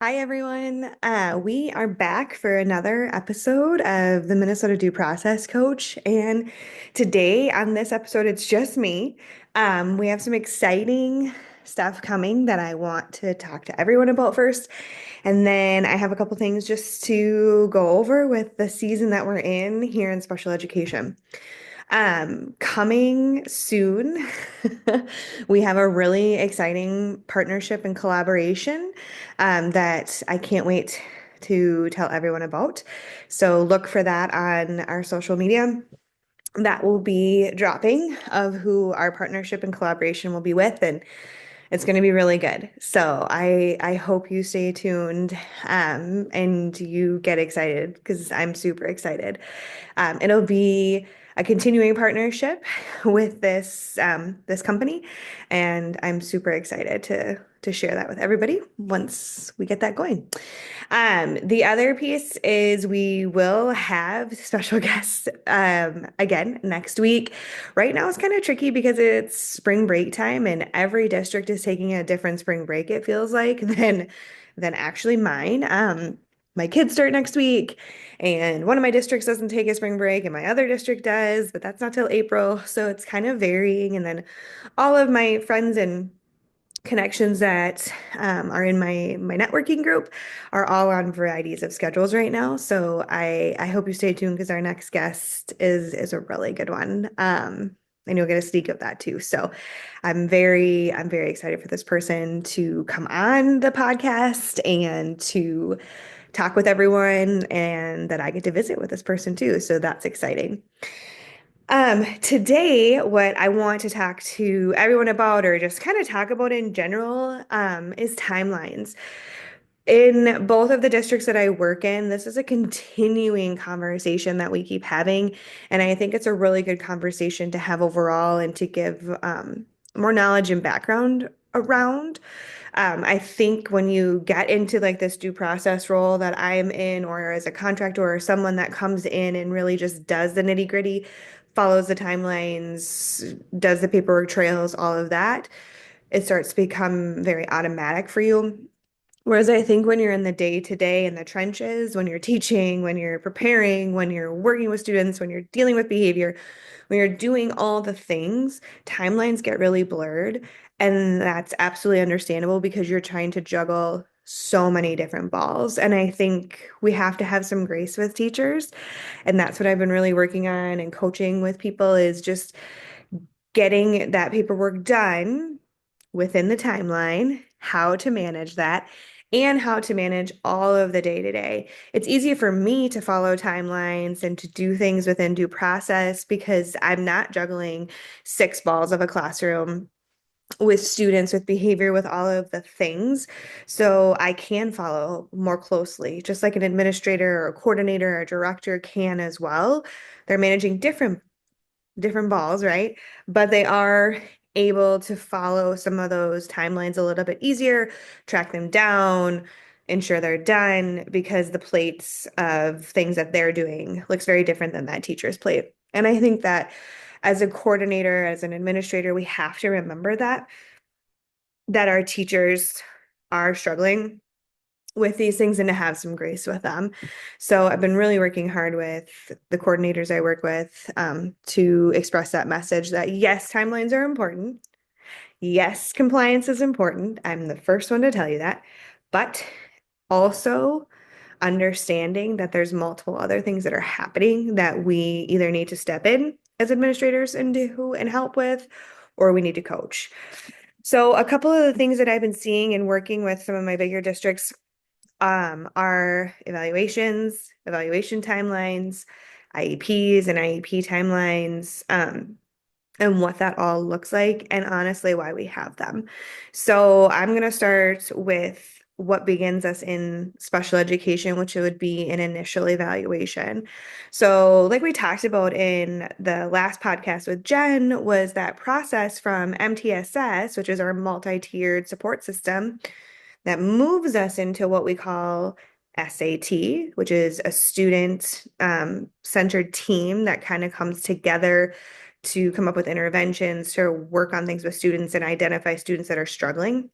Hi, everyone. We are back for another episode of the Minnesota Due Process Coach. And today on this episode, it's just me. We have some exciting stuff coming that I want to talk to everyone about first. And then I have a couple things just to go over with the season that we're in here in special education. Coming soon, we have a really exciting partnership and collaboration that I can't wait to tell everyone about. So look for that on our social media. That will be dropping of who our partnership and collaboration will be with, and it's going to be really good. So I hope you stay tuned and you get excited because I'm super excited. It'll be a continuing partnership with this company, and I'm super excited to share that with everybody once we get that going. The other piece is we will have special guests again next week. Right now it's kind of tricky because it's spring break time and every district is taking a different spring break, it feels like, than actually mine. My kids start next week, and one of my districts doesn't take a spring break, and my other district does, but that's not till April. So it's kind of varying. And then all of my friends and connections that are in my networking group are all on varieties of schedules right now. So I hope you stay tuned because our next guest is a really good one. And you'll get a sneak of that too. So I'm very excited for this person to come on the podcast and to talk with everyone and that I get to visit with this person too. So that's exciting. Today, what I want to talk to everyone about, or just kind of talk about in general, is timelines. In both of the districts that I work in, this is a continuing conversation that we keep having. And I think it's a really good conversation to have overall and to give more knowledge and background around. I think when you get into like this due process role that I'm in, or as a contractor or someone that comes in and really just does the nitty gritty, follows the timelines, does the paperwork trails, all of that, it starts to become very automatic for you. Whereas I think when you're in the day to day in the trenches, when you're teaching, when you're preparing, when you're working with students, when you're dealing with behavior, when you're doing all the things, timelines get really blurred. And that's absolutely understandable because you're trying to juggle so many different balls. And I think we have to have some grace with teachers. And that's what I've been really working on and coaching with people is just getting that paperwork done within the timeline, how to manage that, and how to manage all of the day to day. It's easier for me to follow timelines and to do things within due process because I'm not juggling six balls of a classroom with students, with behavior, with all of the things. So I can follow more closely, just like an administrator or a coordinator or a director can as well. They're managing different balls, right? But they are able to follow some of those timelines a little bit easier, track them down, ensure they're done because the plates of things that they're doing looks very different than that teacher's plate. And I think that as a coordinator, as an administrator, we have to remember that our teachers are struggling with these things and to have some grace with them. So I've been really working hard with the coordinators I work with to express that message that yes, timelines are important. Yes, compliance is important. I'm the first one to tell you that. But also understanding that there's multiple other things that are happening that we either need to step in as administrators and do and help with, or we need to coach. So a couple of the things that I've been seeing and working with some of my bigger districts are evaluations, evaluation timelines, IEPs and IEP timelines, and what that all looks like, and honestly, why we have them. So I'm going to start with what begins us in special education, which would be an initial evaluation. So, like we talked about in the last podcast with Jen, was that process from MTSS, which is our multi-tiered support system, that moves us into what we call SAT, which is a student centered team that kind of comes together to come up with interventions to work on things with students and identify students that are struggling.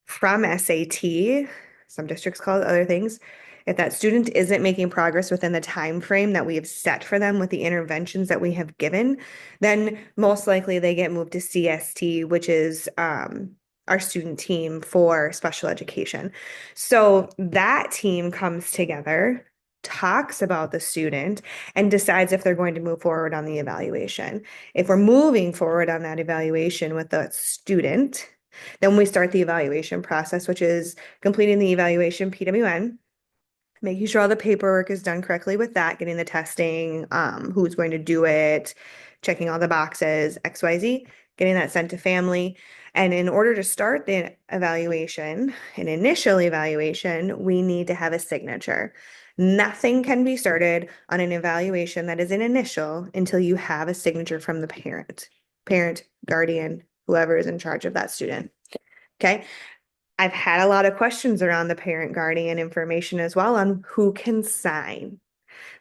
From SAT, some districts call it other things. If that student isn't making progress within the time frame that we have set for them with the interventions that we have given, then most likely they get moved to CST, which is our student team for special education. So that team comes together, talks about the student, and decides if they're going to move forward on the evaluation. If we're moving forward on that evaluation with the student, then we start the evaluation process, which is completing the evaluation PWN, making sure all the paperwork is done correctly with that, getting the testing, who's going to do it, checking all the boxes, XYZ, getting that sent to family. And in order to start the evaluation, an initial evaluation, we need to have a signature. Nothing can be started on an evaluation that is an initial until you have a signature from the parent, guardian, whoever is in charge of that student. Okay. I've had a lot of questions around the parent guardian information as well on who can sign.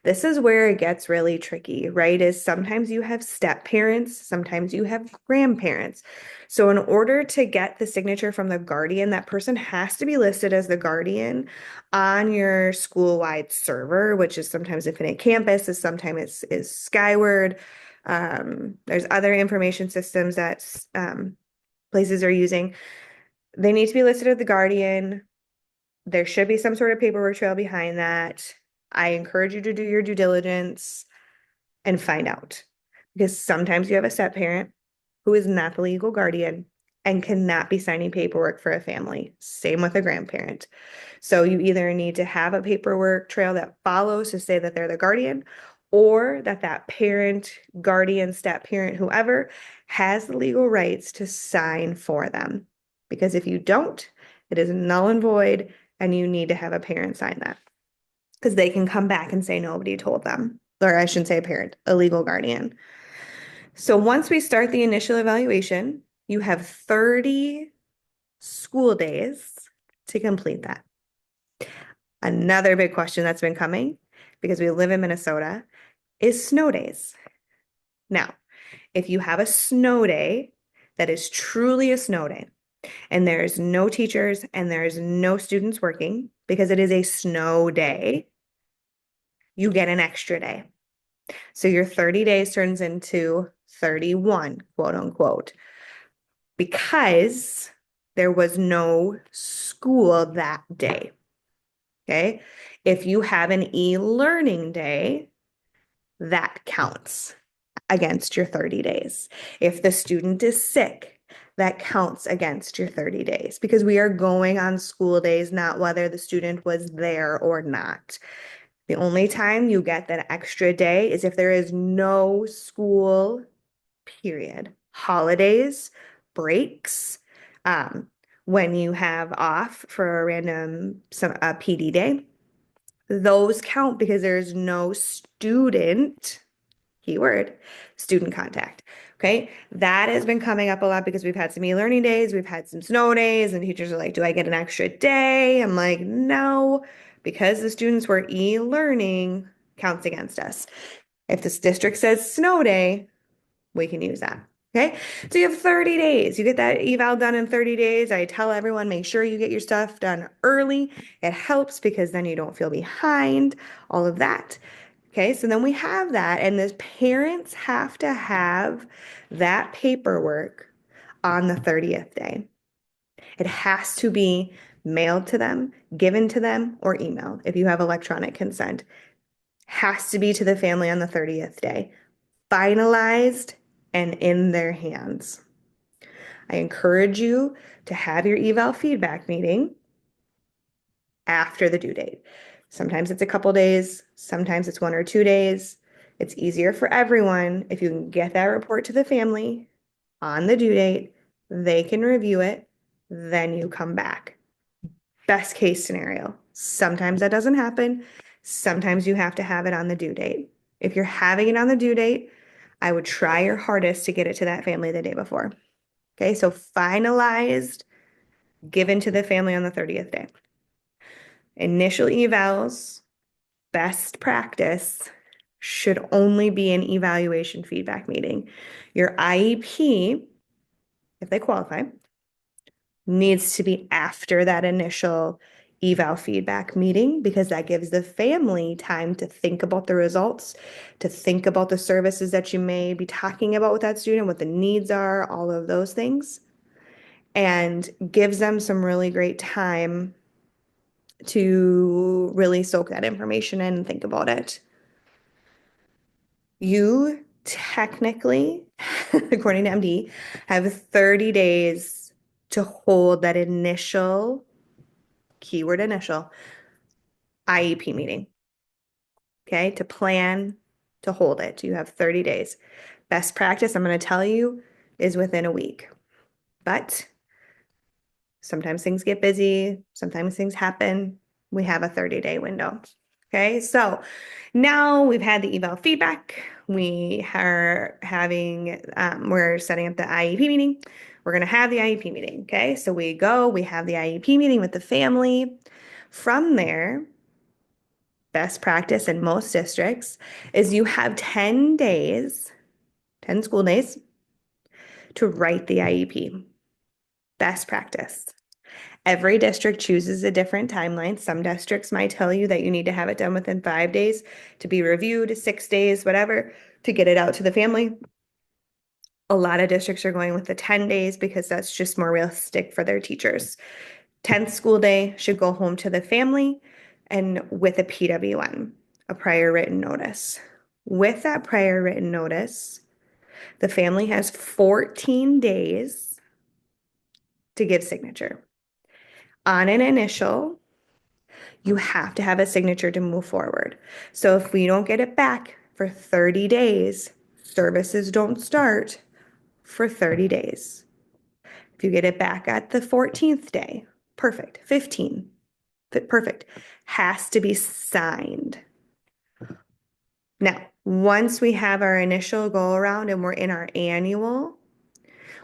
This is where it gets really tricky, right? Is sometimes you have step parents, sometimes you have grandparents. So in order to get the signature from the guardian, that person has to be listed as the guardian on your school-wide server, which is sometimes Infinite Campus, is sometimes is Skyward. There's other information systems that places are using. They need to be listed as the guardian. There should be some sort of paperwork trail behind that. I encourage you to do your due diligence and find out, because sometimes you have a step parent who is not the legal guardian and cannot be signing paperwork for a family. Same with a grandparent. So you either need to have a paperwork trail that follows to say that they're the guardian, or that parent, guardian, step parent, whoever has the legal rights to sign for them. Because if you don't, it is null and void, and you need to have a parent sign that. Because they can come back and say nobody told them. Or I shouldn't say a parent, a legal guardian. So once we start the initial evaluation, you have 30 school days to complete that. Another big question that's been coming, because we live in Minnesota, is snow days. Now, if you have a snow day that is truly a snow day, and there's no teachers and there's no students working because it is a snow day, you get an extra day. So your 30 days turns into 31, quote unquote, because there was no school that day. Okay. If you have an e-learning day, that counts against your 30 days. If the student is sick, that counts against your 30 days, because we are going on school days, not whether the student was there or not. The only time you get that extra day is if there is no school, period. Holidays, breaks, when you have off for a random PD day, those count because there's no student, keyword, student contact. Okay, that has been coming up a lot because we've had some e-learning days, we've had some snow days, and teachers are like, do I get an extra day? I'm like, no, because the students were e-learning, counts against us. If this district says snow day, we can use that. Okay, so you have 30 days. You get that eval done in 30 days. I tell everyone, make sure you get your stuff done early. It helps because then you don't feel behind, all of that. Okay, so then we have that, and the parents have to have that paperwork on the 30th day. It has to be mailed to them, given to them, or emailed if you have electronic consent. Has to be to the family on the 30th day, finalized and in their hands. I encourage you to have your eval feedback meeting after the due date. Sometimes it's a couple days, sometimes it's 1 or 2 days. It's easier for everyone if you can get that report to the family on the due date, they can review it, then you come back. Best case scenario. Sometimes that doesn't happen. Sometimes you have to have it on the due date. If you're having it on the due date, I would try your hardest to get it to that family the day before. Okay, so finalized, given to the family on the 30th day. Initial evals, best practice, should only be an evaluation feedback meeting. Your IEP, if they qualify, needs to be after that initial eval feedback meeting because that gives the family time to think about the results, to think about the services that you may be talking about with that student, what the needs are, all of those things, and gives them some really great time to really soak that information in and think about it. You technically, according to MD, have 30 days to hold that initial, keyword initial, IEP meeting. Okay, to plan to hold it. You have 30 days. Best practice, I'm going to tell you, is within a week. But sometimes things get busy, sometimes things happen. We have a 30-day window. Okay, so now we've had the eval feedback. We are having, we're setting up the IEP meeting. We're going to have the IEP meeting. Okay, so we have the IEP meeting with the family. From there, best practice in most districts is you have 10 days, 10 school days to write the IEP. Best practice. Every district chooses a different timeline. Some districts might tell you that you need to have it done within 5 days to be reviewed, 6 days, whatever, to get it out to the family. A lot of districts are going with the 10 days because that's just more realistic for their teachers. 10th school day should go home to the family and with a PWN, a prior written notice. With that prior written notice, the family has 14 days to give signature. On an initial, you have to have a signature to move forward. So if we don't get it back for 30 days, services don't start for 30 days. If you get it back at the 14th day, perfect. 15, perfect. Has to be signed. Now, once we have our initial go around and we're in our annual,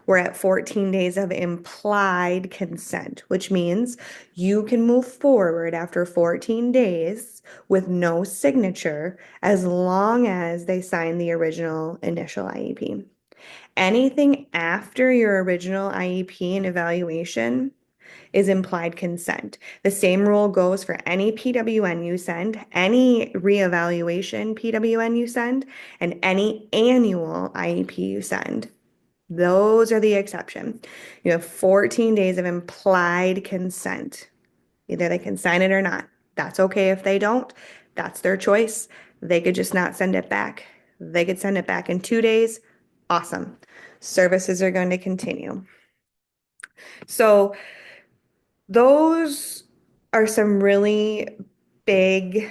we're at 14 days of implied consent, which means you can move forward after 14 days with no signature as long as they sign the original initial IEP. Anything after your original IEP and evaluation is implied consent. The same rule goes for any PWN you send, any reevaluation PWN you send, and any annual IEP you send. Those are the exception. You have 14 days of implied consent. Either they can sign it or not. That's okay if they don't. That's their choice. They could just not send it back. They could send it back in 2 days. Awesome. Services are going to continue. So those are some really big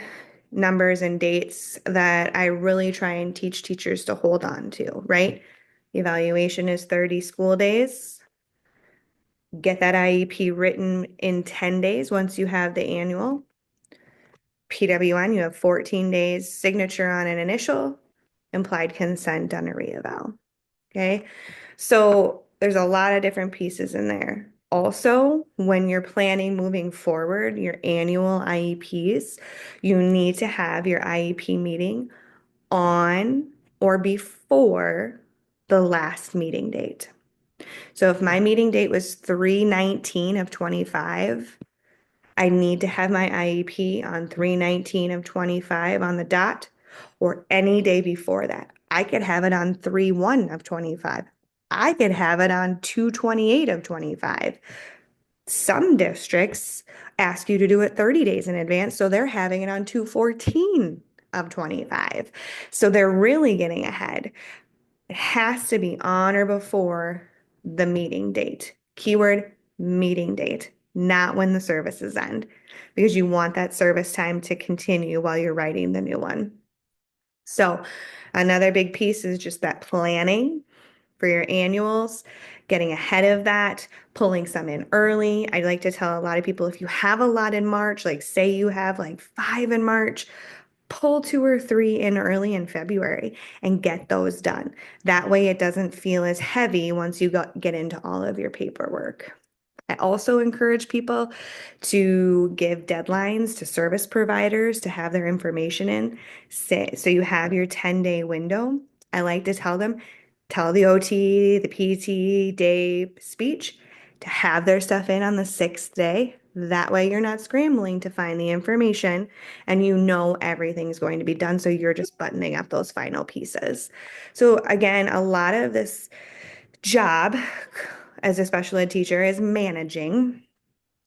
numbers and dates that I really try and teach teachers to hold on to, right? Evaluation is 30 school days. Get that IEP written in 10 days once you have the annual. PWN, you have 14 days signature on an initial, implied consent on a reeval. Okay, so there's a lot of different pieces in there. Also, when you're planning moving forward, your annual IEPs, you need to have your IEP meeting on or before the last meeting date. So if my meeting date was 3/19 of 25, I need to have my IEP on 3/19 of 25 on the dot or any day before that. I could have it on 3/1 of 25. I could have it on 2/28 of 25. Some districts ask you to do it 30 days in advance, so they're having it on 2/14 of 25. So they're really getting ahead. It has to be on or before the meeting date. Keyword meeting date, not when the services end, because you want that service time to continue while you're writing the new one. So another big piece is just that planning for your annuals, getting ahead of that, pulling some in early. I like to tell a lot of people if you have a lot in March, like say you have like 5 in March, pull 2 or 3 in early in February and get those done. That way it doesn't feel as heavy once you get into all of your paperwork. I also encourage people to give deadlines to service providers to have their information in. So you have your 10-day window. I like to tell them, tell the OT, the PT, day speech to have their stuff in on the 6th day. That way you're not scrambling to find the information and you know everything's going to be done. So you're just buttoning up those final pieces. So again, a lot of this job as a special ed teacher is managing.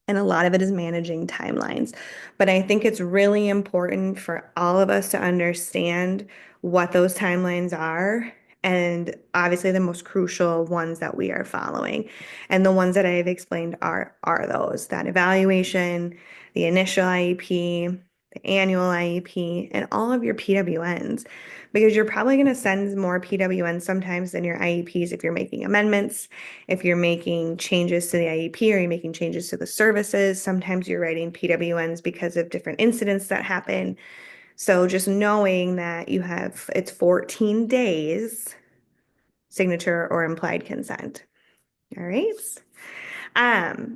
And a lot of it is managing timelines. But I think it's really important for all of us to understand what those timelines are and obviously the most crucial ones that we are following. And the ones that I've explained are those, that evaluation, the initial IEP, the annual IEP, and all of your PWNs. Because you're probably going to send more PWNs sometimes than your IEPs if you're making amendments, if you're making changes to the IEP or you're making changes to the services. Sometimes you're writing PWNs because of different incidents that happen. So just knowing that it's 14 days, signature or implied consent. All right. I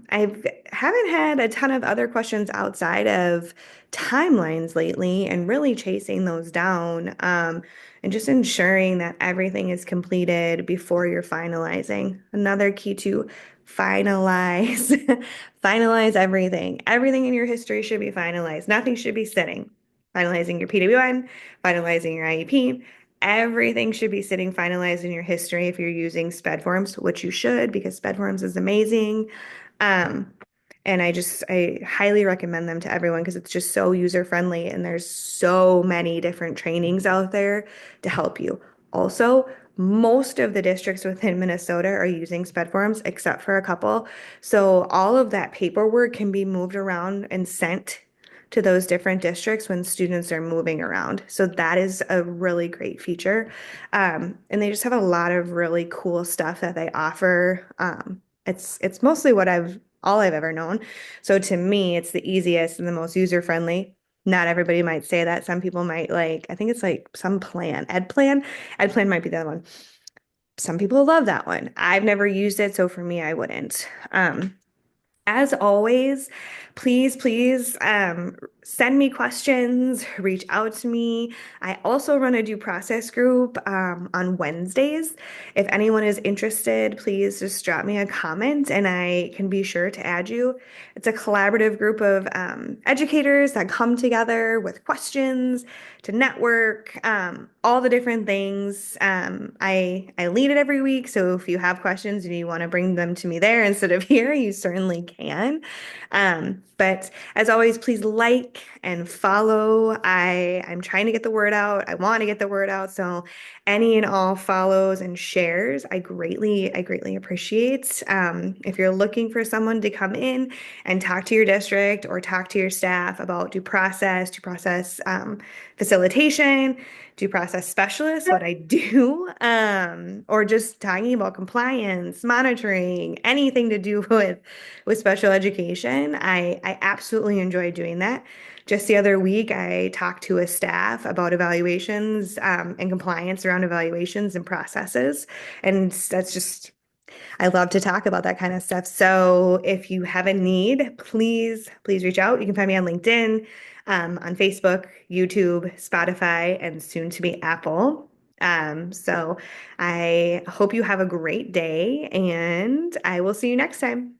haven't had a ton of other questions outside of timelines lately and really chasing those down, and just ensuring that everything is completed before you're finalizing. Another key to finalize, finalize everything. Everything in your history should be finalized. Nothing should be sitting. Finalizing your PWN, finalizing your IEP. Everything should be sitting finalized in your history if you're using SPED forms, which you should because SPED forms is amazing. Um, and I highly recommend them to everyone because it's just so user friendly and there's so many different trainings out there to help you. Also, most of the districts within Minnesota are using SPED forms except for a couple. So all of that paperwork can be moved around and sent to those different districts when students are moving around. So that is a really great feature. And they just have a lot of really cool stuff that they offer. It's mostly all I've ever known. So to me, it's the easiest and the most user friendly. Not everybody might say that. Some people might like, I think it's like some plan, Ed Plan. Ed Plan might be the other one. Some people love that one. I've never used it, so for me, I wouldn't. As always, please send me questions, reach out to me. I also run a due process group on Wednesdays. If anyone is interested, please just drop me a comment and I can be sure to add you. It's a collaborative group of educators that come together with questions to network, all the different things. I lead it every week, so if you have questions and you want to bring them to me there instead of here, you certainly can. But as always, please like and follow. I'm trying to get the word out. I want to get the word out. So any and all follows and shares, I greatly appreciate. If you're looking for someone to come in and talk to your district or talk to your staff about due process facilitation, due process specialist, what I do, or just talking about compliance, monitoring, anything to do with special education. I absolutely enjoy doing that. Just the other week, I talked to a staff about evaluations and compliance around evaluations and processes. And that's just, I love to talk about that kind of stuff. So if you have a need, please reach out. You can find me on LinkedIn, on Facebook, YouTube, Spotify, and soon to be Apple. So I hope you have a great day and I will see you next time.